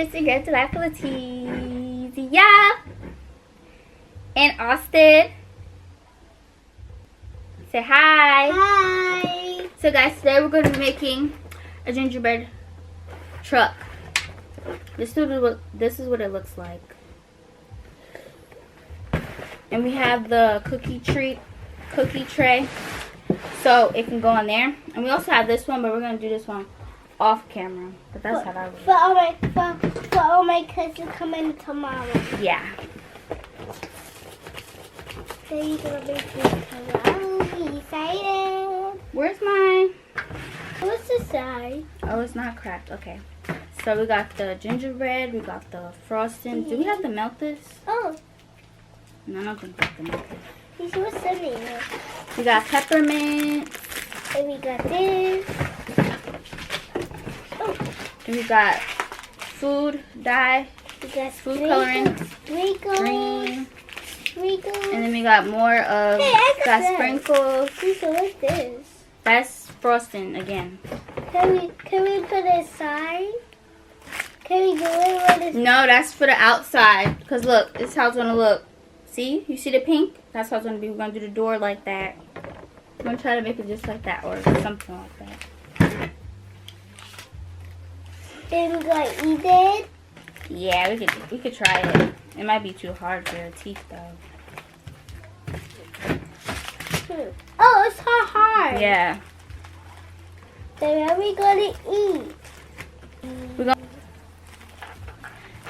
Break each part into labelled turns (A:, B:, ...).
A: it's your girl Delightful Letizia and Austin. Say hi.
B: Hi.
A: So guys, today we're going to be making a gingerbread truck. This is what it looks like. And we have the cookie tray, so it can go on there. And we also have this one, but we're going to do this one off camera. But that's how that looks.
B: For all my cousins coming tomorrow.
A: Yeah.
B: So you're gonna make this color. I'm excited.
A: Where's mine?
B: What's the side?
A: Oh, it's not cracked. Okay. So we got the gingerbread, we got the frosting. Do we have to melt this?
B: Oh.
A: No, I don't think we have to melt
B: This was something.
A: We got peppermint.
B: And we got this. Oh.
A: And we got food dye.
B: We got
A: food coloring.
B: Green.
A: And then we got more of sprinkles.
B: So what's this?
A: That's frosting again.
B: Can we put it aside? Can we do it with this?
A: No, that's for the outside. Because look, this is how it's going to look. See? You see the pink? That's how it's going to be. We're going to do the door like that. We're going to try to make it just like that or something like that.
B: And we're going to eat it?
A: Yeah, we could try it. It might be too hard for your teeth though.
B: Oh, it's hard.
A: Yeah.
B: Then what are we going to eat?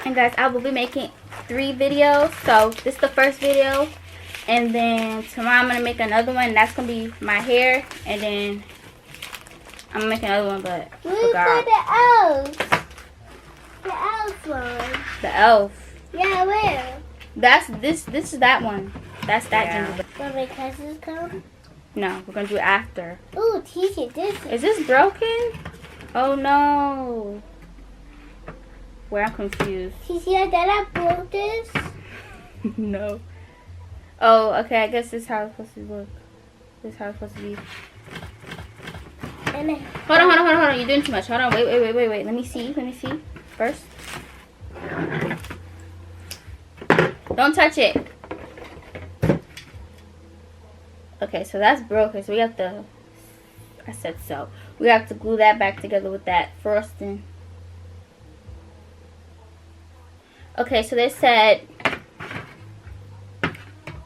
A: And guys, I will be making 3 videos. So this is the first video. And then tomorrow I'm going to make another one. That's going to be my hair. And then I'm going to make another one, but I forgot.
B: Where's the elf? The elf one.
A: The elf.
B: Yeah, where?
A: That's this is that one. That's that gingerbread.
B: When my cousins come?
A: No, we're going to do it after.
B: Ooh, teacher, this
A: Is this broken? Oh no. Where I'm confused.
B: Teacher, did I broke this?
A: No. Oh, okay, I guess this is how it's supposed to look. This is how it's supposed to be.
B: And
A: Hold on. You're doing too much. Hold on. Wait. Let me see first. Don't touch it. Okay, so that's broken. So we have to, I said so. We have to glue that back together with that frosting. Okay, so they said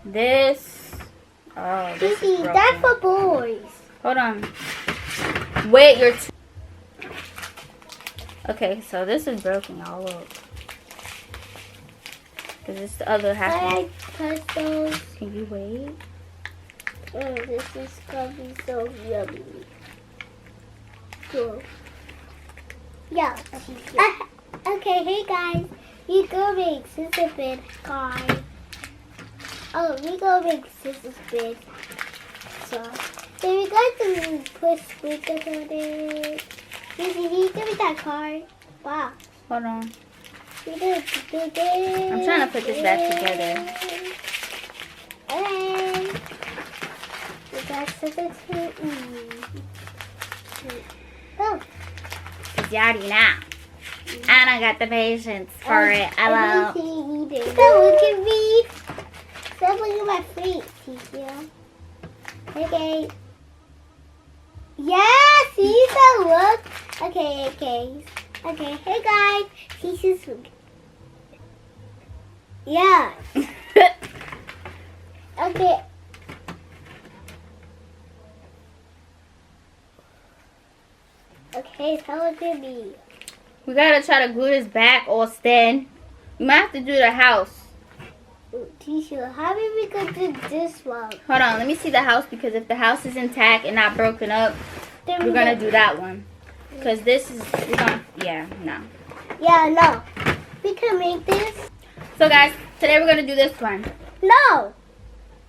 A: this. Oh, this is broken.
B: That's for boys.
A: Hold on. Wait, you're okay, so this is broken all up. Because it's the other half.
B: Those.
A: Can you wait?
B: Oh, this is gonna be so yummy. Cool. Yeah. Okay, hey guys. We go make Gingerbread Car. Oh, we go make Gingerbread. So then we got to put sprinkles on it. Give me that car. Wow.
A: Hold on.
B: I'm trying
A: to put this back together.
B: Okay. We got something to eat. Oh.
A: It's yachty now. I don't got the patience for it. I love.
B: Don't look at me. Stop looking at my face, Teacher. Okay. Yeah, see the look? Okay. Hey guys. Teacher's. Yeah. Okay. Okay, so look at me.
A: We gotta try to glue this back, Austin. We might have to do the house.
B: Teacher, how did we go do this one?
A: Hold on, let me see the house, because if the house is intact and not broken up,
B: then
A: we're gonna do that one. Because this is, yeah, no.
B: Yeah, no. We can make this.
A: So guys, today we're gonna do this one.
B: No.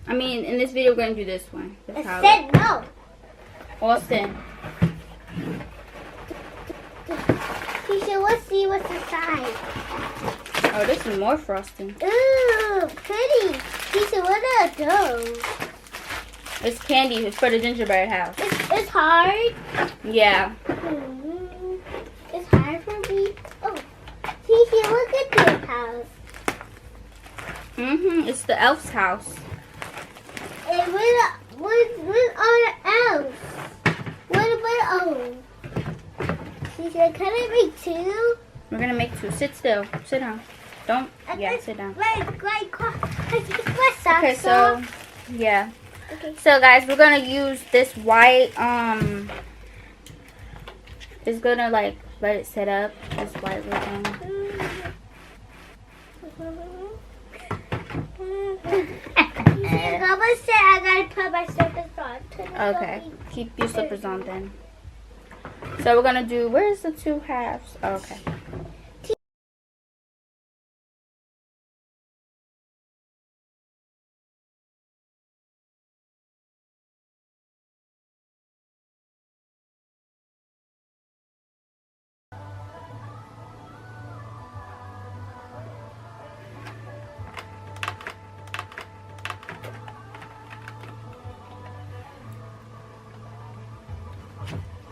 A: I mean, in this video we're gonna do this one.
B: I said no.
A: Austin.
B: Teacher, let's see what's inside.
A: Oh, this is more frosting.
B: Ooh, pretty. Teacher, what are those?
A: It's candy. It's for the gingerbread house.
B: It's hard.
A: Yeah.
B: It's hard for me. Oh, Teacher, house.
A: It's the elf's house.
B: And what other elves? Oh. She said, can I make two?
A: We're gonna make two. Sit still. Sit down. Don't. Yeah, sit down. Okay, so yeah.
B: Okay.
A: So guys, we're gonna use this white. It's gonna like let it set up. This white little thing.
B: Mama said I gotta put my slippers on.
A: Okay, keep your slippers on then. So we're gonna do. Where's the two halves? Oh, okay.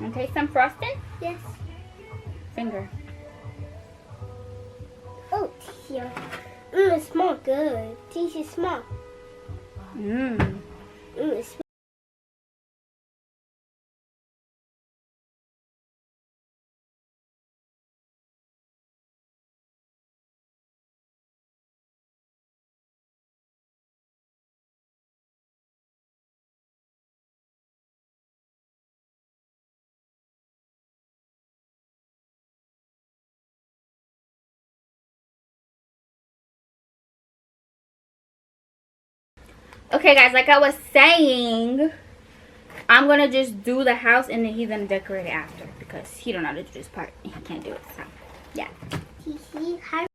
A: And taste some frosting?
B: Yes.
A: Finger.
B: Oh, Tisha. It smells good. Tisha, smell. It smells.
A: Okay, guys, like I was saying, I'm gonna just do the house and then he's gonna decorate it after because he don't know how to do this part and he can't do it. So, yeah.
B: Tisha, how?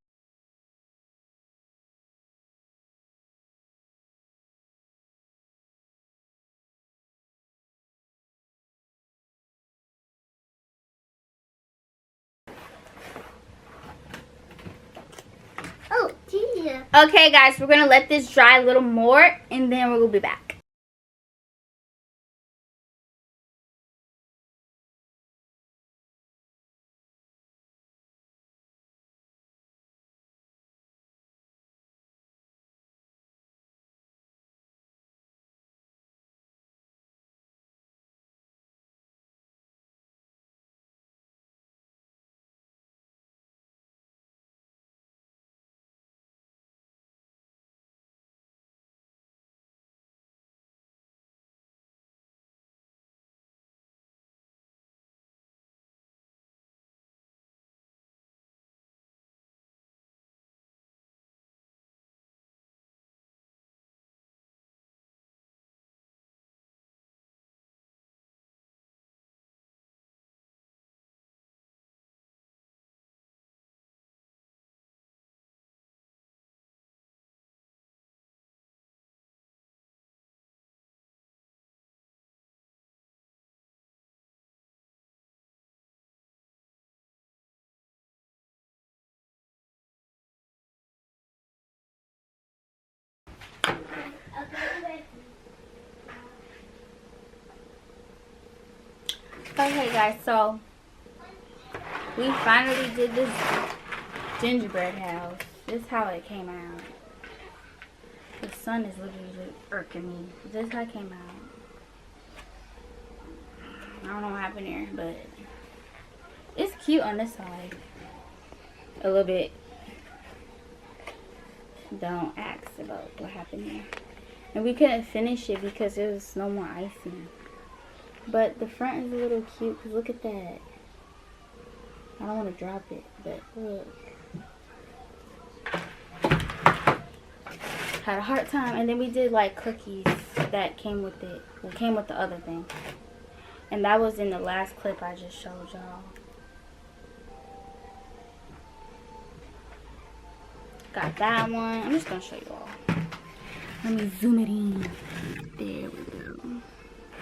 B: Oh, Tisha.
A: Okay, guys, we're gonna let this dry a little more and then we'll be back. Okay, guys, so we finally did this gingerbread house. This is how it came out. The sun is literally irking me. This is how it came out. I don't know what happened here, but it's cute on this side. A little bit. Don't ask about what happened here. And we couldn't finish it because there was no more icing. But the front is a little cute because look at that. I don't want to drop it, but look. Had a hard time. And then we did like cookies that came with it. Well, came with the other thing. And that was in the last clip I just showed y'all. Got that one. I'm just going to show you all. Let me zoom it in. There we go.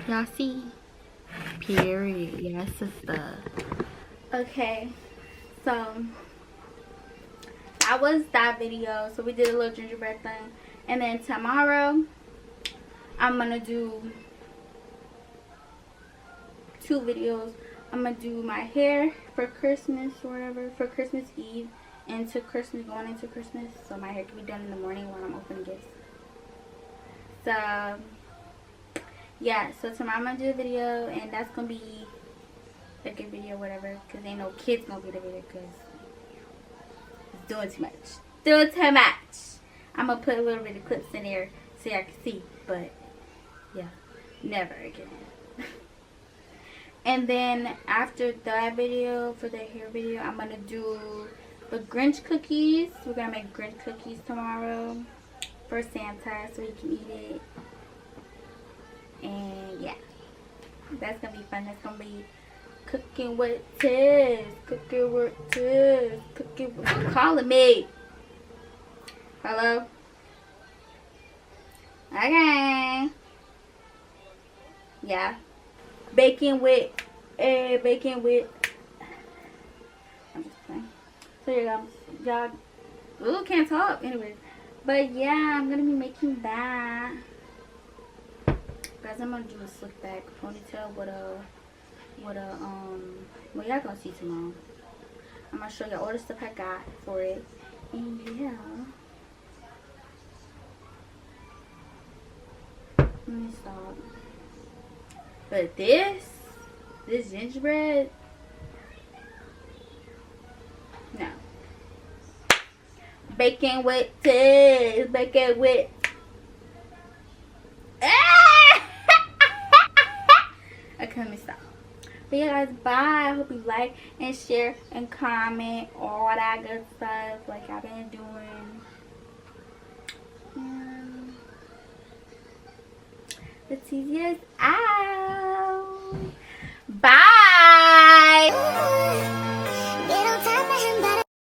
A: Y'all see? Period. Yes, sister. Okay. So, that was that video. So, we did a little gingerbread thing. And then tomorrow, I'm going to do 2 videos. I'm going to do my hair for Christmas or whatever. For Christmas Eve. into Christmas, going into Christmas, so my hair can be done in the morning while I'm opening gifts. So yeah, so tomorrow I'm gonna do a video, and that's gonna be a good video, whatever, because ain't no kids gonna be the video, because it's doing too much. Doing too much. I'm gonna put a little bit of clips in there so y'all can see, but yeah, never again. And then after that video, for the hair video, I'm gonna do the Grinch cookies. We're gonna make Grinch cookies tomorrow for Santa so he can eat it. And yeah, that's gonna be fun. That's gonna be cooking with Tiz. Cooking with Tiz. Cooking with... Who's calling me? Hello? Okay. Yeah. Baking with... baking with... I'm just playing. So you go. Y'all... Ooh, can't talk. Anyways. But yeah, I'm gonna be making that. Guys, I'm gonna do a slick back ponytail with a well, y'all gonna see tomorrow. I'm gonna show y'all all the stuff I got for it. And yeah, let me stop. But this gingerbread, no. Baking with Tiz, baking with... Okay, let me stop. But yeah, guys, bye. I hope you like and share and comment all that good stuff like I've been doing. The TZ is out.